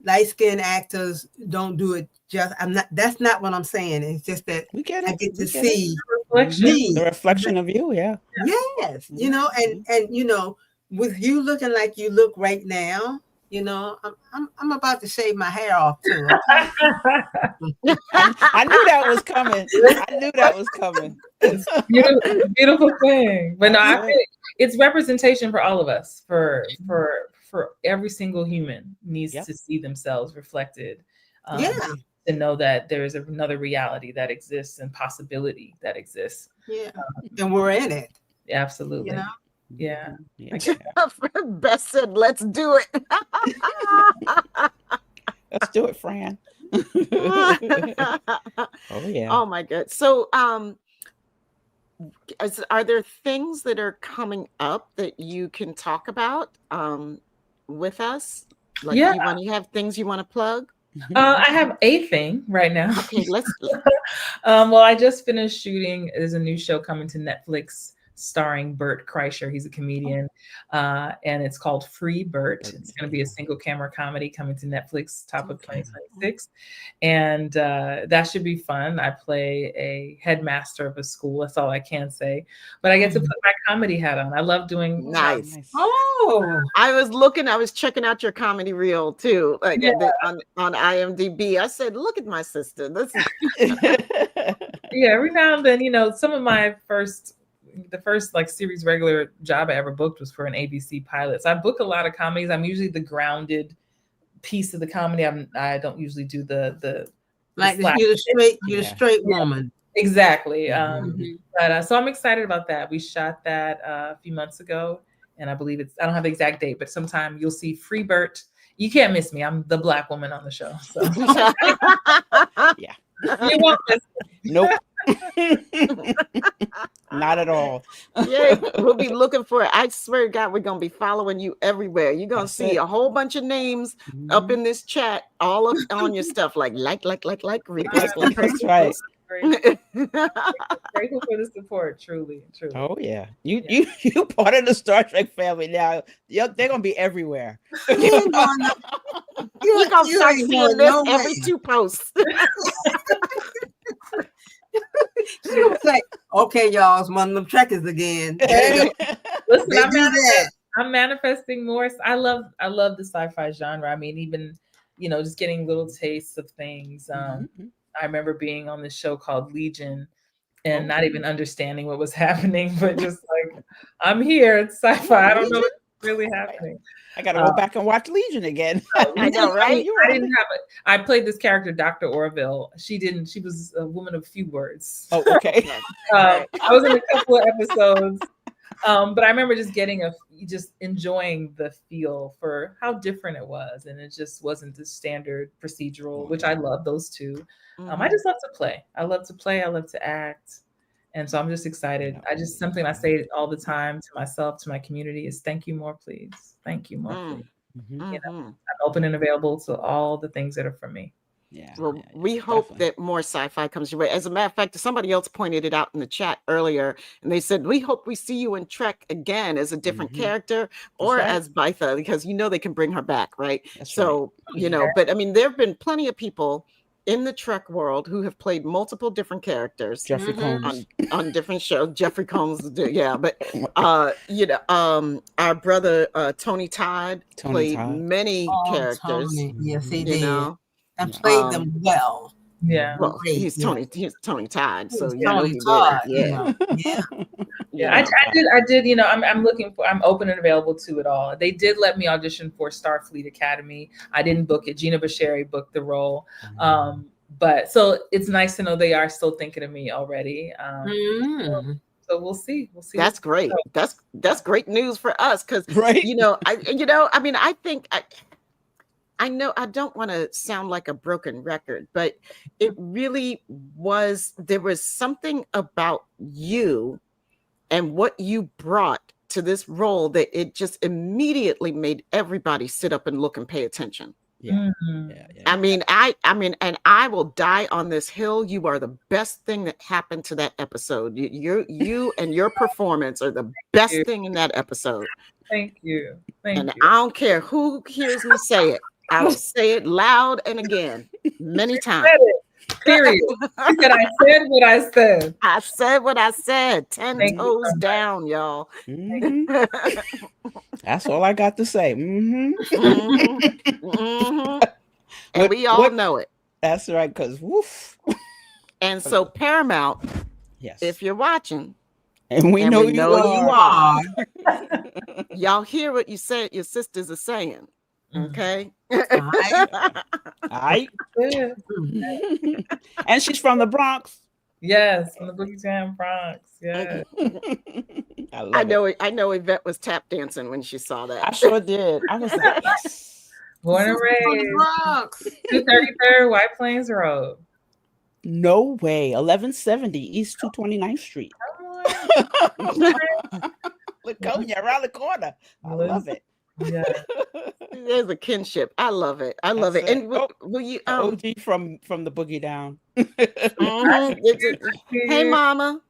light-skinned actors don't do it just. That's not what I'm saying. It's just that we get it. I get to see the reflection of you. Yeah. Yes, and with you looking like you look right now, I'm about to shave my hair off too. Okay? I knew that was coming. It's a beautiful thing. But no, I think it's representation for all of us. For every single human needs to see themselves reflected. To know that there is another reality that exists and possibility that exists. Yeah, and we're in it. Absolutely. Yeah. Beth said, "Let's do it." Let's do it, Fran. Oh yeah. Oh my God. So, are there things that are coming up that you can talk about with us? Like, you have things you want to plug? I have a thing right now. Okay, let's. Well, I just finished shooting. There's a new show coming to Netflix starring Bert Kreischer. He's a comedian, and it's called Free Bert. It's going to be a single camera comedy coming to Netflix top of 2026, and that should be fun. I play a headmaster of a school. That's all I can say, but I get to put my comedy hat on. I love doing nice. Oh, I was checking out your comedy reel too, like on IMDb. I said, "Look at my sister." This is every now and then, some of my the first like series regular job I ever booked was for an ABC pilot. So I book a lot of comedies. I'm usually the grounded piece of the comedy. I don't usually do the like you're a straight woman. Exactly. But so I'm excited about that. We shot that a few months ago, and I believe I don't have the exact date, but sometime you'll see Free Bert. You can't miss me. I'm the Black woman on the show. So yeah. You won't miss me. Nope. Not at all. Yeah, we'll be looking for it. I swear to God, we're gonna be following you everywhere. You're gonna see a whole bunch of names up in this chat, all up on your stuff, like repost. That's right. Grateful for the support, truly. Oh yeah, you part of the Star Trek family now. They're gonna be everywhere. You're gonna start seeing this every 2 posts. She was like, "Okay, y'all, it's one of them Trekkers again." Listen, I'm manifesting more. I love the sci-fi genre. I mean, even just getting little tastes of things. I remember being on this show called Legion and not even understanding what was happening, but just like, I'm here. It's sci-fi. I don't know what's really happening. I gotta go back and watch Legion again. I know, right? I didn't have it. I played this character, Dr. Orville. She was a woman of few words. Oh, okay. I was in a couple of episodes. But I remember just enjoying the feel for how different it was. And it just wasn't the standard procedural, which I love those two. I just love to play. I love to play. I love to act. And so I'm just excited. Something I say all the time to myself, to my community is thank you more, please. Thank you more, please. I'm open and available to all the things that are for me. Yeah. Well, we hope that more sci-fi comes your way. As a matter of fact, somebody else pointed it out in the chat earlier, and they said, we hope we see you in Trek again as a different character or as Bytha, because they can bring her back, right? But I mean, there have been plenty of people in the Trek world who have played multiple different characters. Jeffrey Combs on different shows. Jeffrey Combs, but our brother Tony Todd played many characters. Tony. Yes, he did. And played them well. Yeah. Well, he's Tony Todd. So Tony Todd. Yeah. I did. I'm looking for. I'm open and available to it all. They did let me audition for Starfleet Academy. I didn't book it. Gina Basheri booked the role. But so it's nice to know they are still thinking of me already. So we'll see. That's great. That's great news for us because I think. I know I don't want to sound like a broken record, but it really there was something about you and what you brought to this role that it just immediately made everybody sit up and look and pay attention. Yeah. I mean, and I will die on this hill. You are the best thing that happened to that episode. You and your performance are the best thing in that episode. Thank you. And I don't care who hears me say it. I will say it loud and again, many times. Period. She said, I said what I said. I said what I said. 10 toes down, y'all. That's all I got to say. And we all know it. That's right, because woof. And so Paramount, if you're watching, and we know you are. Y'all hear what you said your sisters are saying. Okay. Alright. And she's from the Bronx. Yes, from the Boogie Jam Bronx. Yeah. I know Yvette was tap dancing when she saw that. I sure did. I was like, yes. Born and raised. 233rd White Plains Road. No way. 1170 East 229th Street. Look, you're around the corner. I love it. Yeah. There's a kinship. I love it. I love it. And will you OG from the Boogie Down. Hey mama.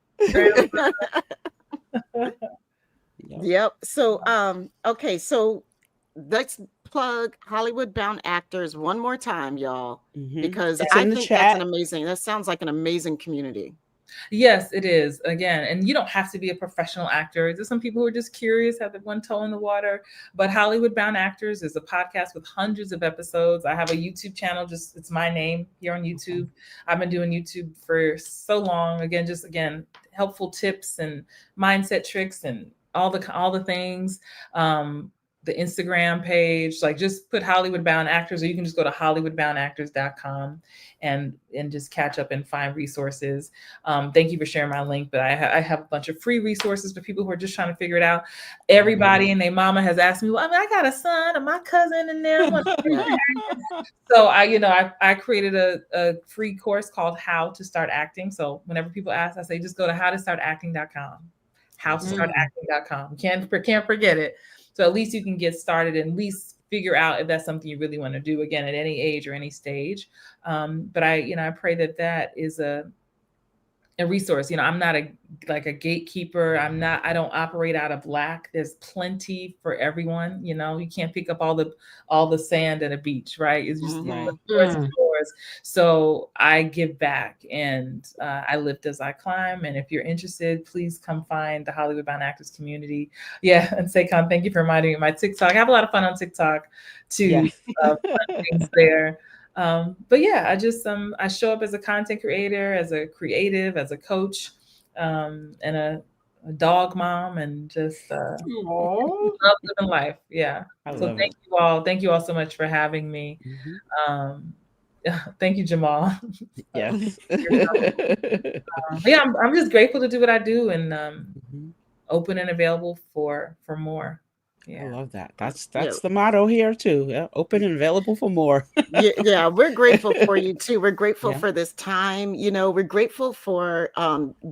Yep. So okay, so let's plug Hollywood Bound Actors one more time, y'all, because I think that sounds like an amazing community. Yes, it is. Again, and you don't have to be a professional actor. There's some people who are just curious, have one toe in the water. But Hollywood Bound Actors is a podcast with hundreds of episodes. I have a YouTube channel, it's my name here on YouTube. I've been doing YouTube for so long. Again, helpful tips and mindset tricks and all the things. The Instagram page, just put Hollywood Bound Actors, or you can just go to hollywoodboundactors.com and just catch up and find resources. Thank you for sharing my link, but I have a bunch of free resources for people who are just trying to figure it out. Everybody and their mama has asked me, well, I got a son and my cousin and them. So I created a free course called How to Start Acting. So whenever people ask, I say, just go to howtostartacting.com, howtostartacting.com. Can't forget it. So at least you can get started and at least figure out if that's something you really want to do, again, at any age or any stage. But I pray that is a resource. I'm not a gatekeeper. I don't operate out of lack. There's plenty for everyone. You can't pick up all the sand at a beach, right? It's just yours. So I give back and I lift as I climb. And if you're interested, please come find the Hollywood Bound Actors community. Yeah. And Saycon, thank you for reminding me of my TikTok. I have a lot of fun on TikTok too. Fun things there. But yeah, I show up as a content creator, as a creative, as a coach, and a dog mom, and just love living life. Yeah. So thank you all. Thank you all so much for having me. Thank you, Jamal. Yes. Yeah, I'm just grateful to do what I do and open and available for more. Yeah. I love that. That's the motto here too. Yeah, open and available for more. Yeah, we're grateful for you too. We're grateful for this time. We're grateful for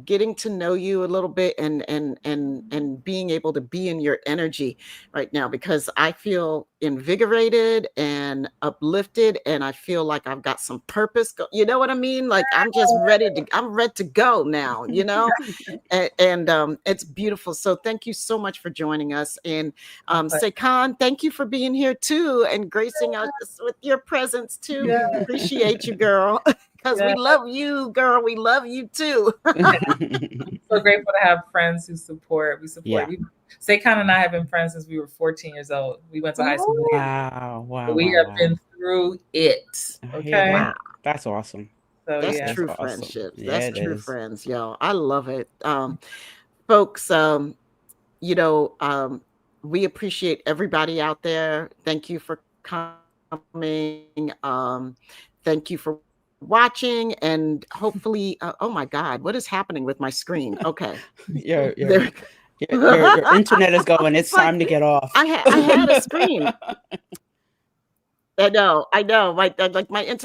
getting to know you a little bit and being able to be in your energy right now, because I feel invigorated and uplifted, and I feel like I've got some purpose. You know what I mean? Like I'm ready to go now, and it's beautiful. So thank you so much for joining us. And Saycon, thank you for being here too and gracing us with your presence too. Yeah. We appreciate you, girl, because we love you, girl. We love you too. So grateful to have friends who support. We support. Saycon and I have been friends since we were 14 years old. We went to high school. Wow. We have been through it. Okay. Wow. That's awesome. So, that's true friendship. That's true friends, y'all. I love it. Folks, we appreciate everybody out there. Thank you for coming. Thank you for watching, and hopefully, oh my God, what is happening with my screen? Okay. Your internet is going. It's time to get off. I had a screen. I know.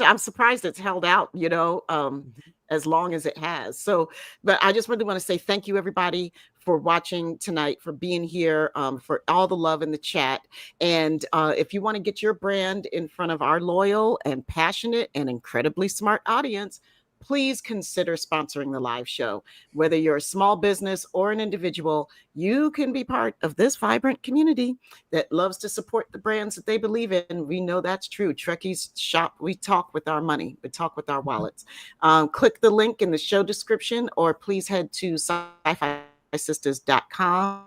I'm surprised it's held out, as long as it has. So, but I just really want to say thank you, everybody, for watching tonight, for being here, for all the love in the chat. And if you want to get your brand in front of our loyal and passionate and incredibly smart audience, please consider sponsoring the live show. Whether you're a small business or an individual, you can be part of this vibrant community that loves to support the brands that they believe in. We know that's true. Trekkies shop. We talk with our money. We talk with our wallets. Click the link in the show description, or please head to SyFySistas.com/.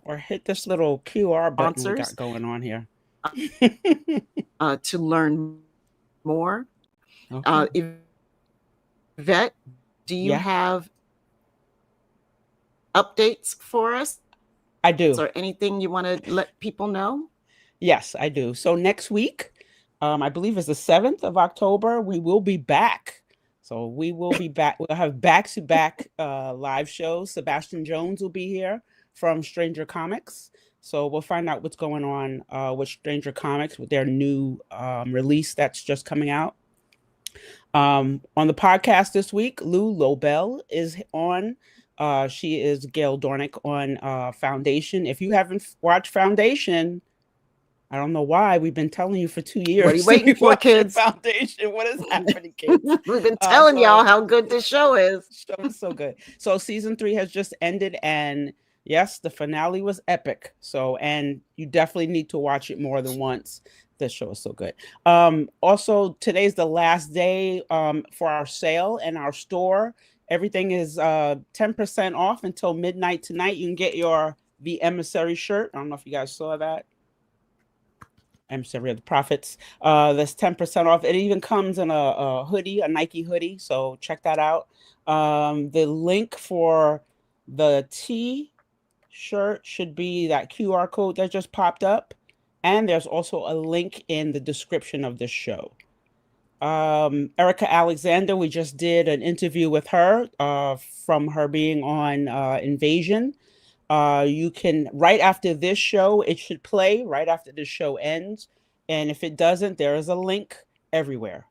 Or hit this little QR button we got going on here. To learn more. Okay. Yvette, do you have updates for us? I do. Is there anything you want to let people know? Yes, I do. So next week, I believe it's the 7th of October, we will be back. So we will be back. We'll have back-to-back live shows. Sebastian Jones will be here from Stranger Comics. So we'll find out what's going on with Stranger Comics with their new release that's just coming out. On the podcast this week, Lou Lobel is on. She is Gail Dornick on Foundation. If you haven't watched Foundation, I don't know why. We've been telling you for 2 years. What are you waiting for, kids? Foundation. What is happening, kids? We've been telling y'all how good this show is. The show is so good. So season 3 has just ended, and yes, the finale was epic. So, and you definitely need to watch it more than once. This show is so good. Also, today's the last day for our sale in our store. Everything is 10% off until midnight tonight. You can get the Emissary shirt. I don't know if you guys saw that. Emissary of the Prophets. That's 10% off. It even comes in a hoodie, a Nike hoodie. So check that out. The link for the T-shirt should be that QR code that just popped up. And there's also a link in the description of this show. Erica Alexander, we just did an interview with her from her being on Invasion. You can, right after this show, it should play right after this show ends. And if it doesn't, there is a link everywhere.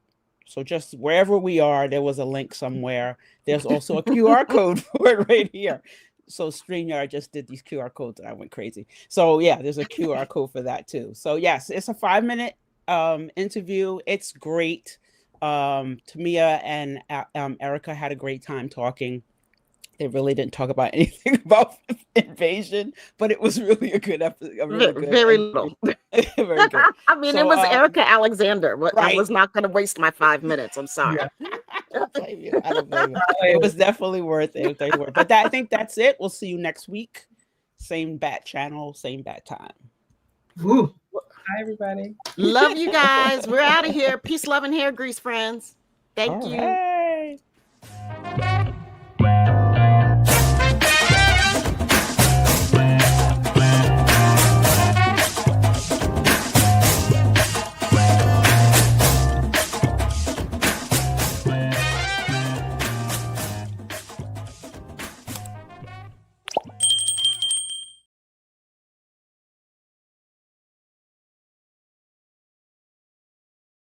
So just wherever we are, there was a link somewhere. There's also a QR code for it right here. So StreamYard just did these QR codes and I went crazy. So yeah, there's a QR code for that too. So yes, it's a 5-minute interview. It's great. Tamia and Erica had a great time talking. They really didn't talk about anything about Invasion, but it was really a good episode. Very little. Very good. I mean, it was Erica Alexander, but right. I was not going to waste my 5 minutes. I'm sorry. Yeah. I don't blame you. It was definitely worth it. But I think that's it. We'll see you next week. Same bat channel, same bat time. Woo. Hi, everybody. Love you guys. We're out of here. Peace, love, and hair grease, friends. Thank you. Right.